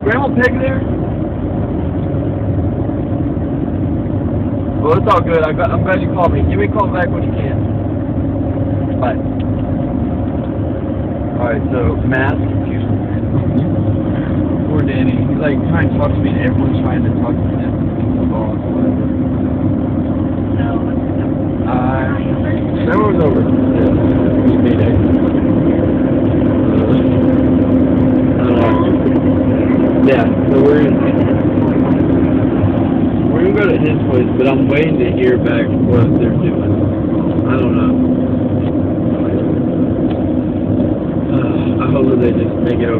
Grandma Peg there? Well, it's all good. I'm glad you called me. Give me a call back when you can. Bye. Alright, so, mask. Poor Danny. He's like trying to talk to me and everyone's trying to talk to him. Boss, whatever. Summer's over. Yeah, so we're gonna go to his place, but I'm waiting to hear back what they're doing. I don't know. I hope that they just make it over.